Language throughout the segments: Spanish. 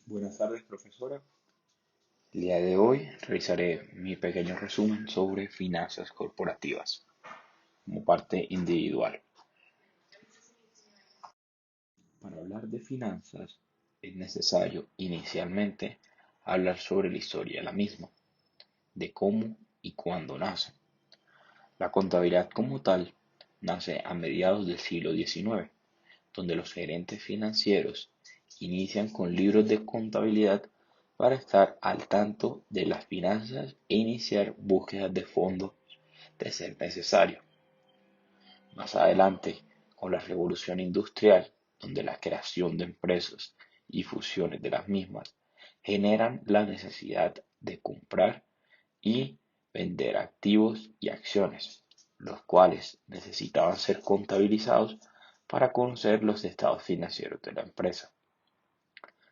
Buenas tardes, profesora. El día de hoy realizaré mi pequeño resumen sobre finanzas corporativas como parte individual. Para hablar de finanzas es necesario inicialmente hablar sobre la historia de la misma, de cómo y cuándo nace. La contabilidad como tal nace a mediados del siglo XIX, donde los gerentes financieros inician con libros de contabilidad para estar al tanto de las finanzas e iniciar búsquedas de fondos de ser necesario. Más adelante, con la revolución industrial, donde la creación de empresas y fusiones de las mismas generan la necesidad de comprar y vender activos y acciones, los cuales necesitaban ser contabilizados para conocer los estados financieros de la empresa.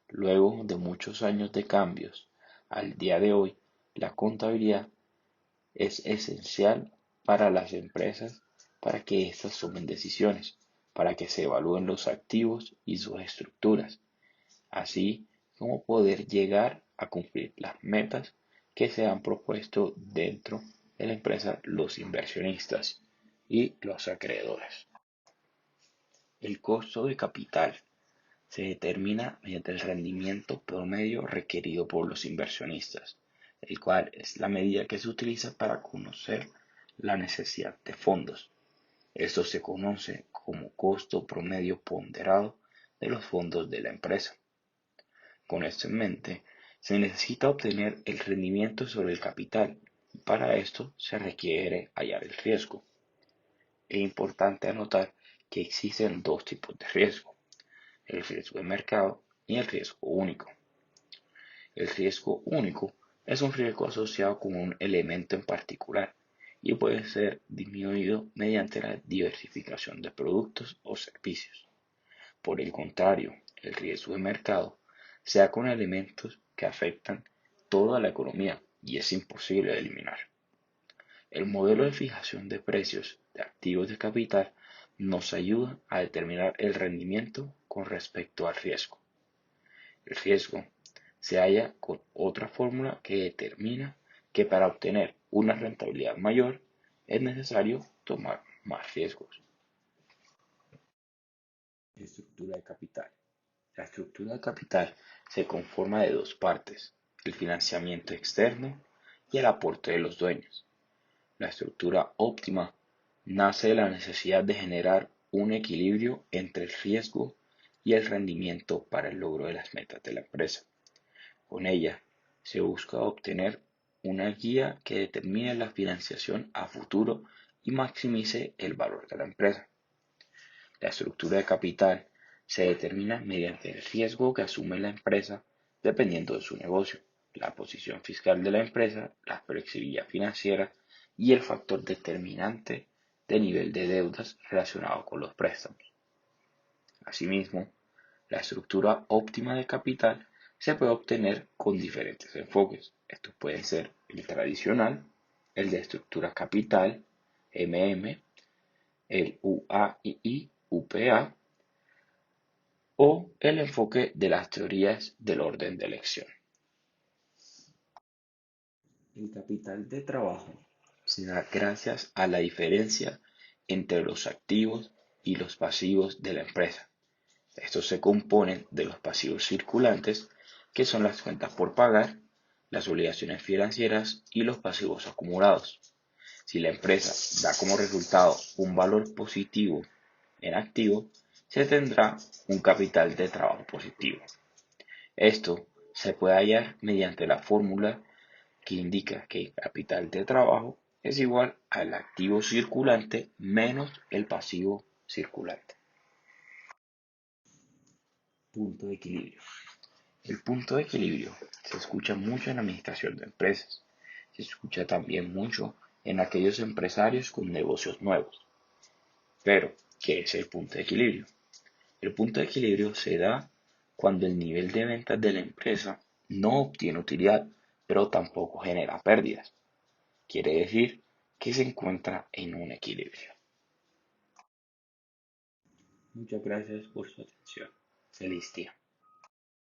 Luego de muchos años de cambios, al día de hoy, la contabilidad es esencial para las empresas para que éstas tomen decisiones, para que se evalúen los activos y sus estructuras, así como poder llegar a cumplir las metas que se han propuesto dentro de la empresa los inversionistas y los acreedores. El costo de capital se determina mediante el rendimiento promedio requerido por los inversionistas, el cual es la medida que se utiliza para conocer la necesidad de fondos. Esto se conoce como costo promedio ponderado de los fondos de la empresa. Con esto en mente, se necesita obtener el rendimiento sobre el capital y para esto se requiere hallar el riesgo. Es importante anotar que existen dos tipos de riesgo: el riesgo de mercado y el riesgo único. El riesgo único es un riesgo asociado con un elemento en particular y puede ser disminuido mediante la diversificación de productos o servicios. Por el contrario, el riesgo de mercado se da con elementos que afectan toda la economía y es imposible de eliminar. El modelo de fijación de precios de activos de capital nos ayuda a determinar el rendimiento con respecto al riesgo. El riesgo se halla con otra fórmula que determina que para obtener una rentabilidad mayor es necesario tomar más riesgos. Estructura de capital. La estructura de capital se conforma de dos partes: el financiamiento externo y el aporte de los dueños. La estructura óptima nace de la necesidad de generar un equilibrio entre el riesgo y el rendimiento para el logro de las metas de la empresa. Con ella se busca obtener una guía que determine la financiación a futuro y maximice el valor de la empresa. La estructura de capital se determina mediante el riesgo que asume la empresa dependiendo de su negocio, la posición fiscal de la empresa, la flexibilidad financiera y el factor determinante de nivel de deudas relacionado con los préstamos. Asimismo, la estructura óptima de capital se puede obtener con diferentes enfoques. Estos pueden ser el tradicional, el de estructura capital, MM, el UAII, UPA, o el enfoque de las teorías del orden de elección. El capital de trabajo se da gracias a la diferencia entre los activos y los pasivos de la empresa. Estos se componen de los pasivos circulantes, que son las cuentas por pagar, las obligaciones financieras y los pasivos acumulados. Si la empresa da como resultado un valor positivo en activo, se tendrá un capital de trabajo positivo. Esto se puede hallar mediante la fórmula que indica que el capital de trabajo es igual al activo circulante menos el pasivo circulante. Punto de equilibrio. El punto de equilibrio se escucha mucho en la administración de empresas. Se escucha también mucho en aquellos empresarios con negocios nuevos. Pero, ¿qué es el punto de equilibrio? El punto de equilibrio se da cuando el nivel de ventas de la empresa no obtiene utilidad, pero tampoco genera pérdidas. Quiere decir que se encuentra en un equilibrio. Muchas gracias por su atención. Feliz día.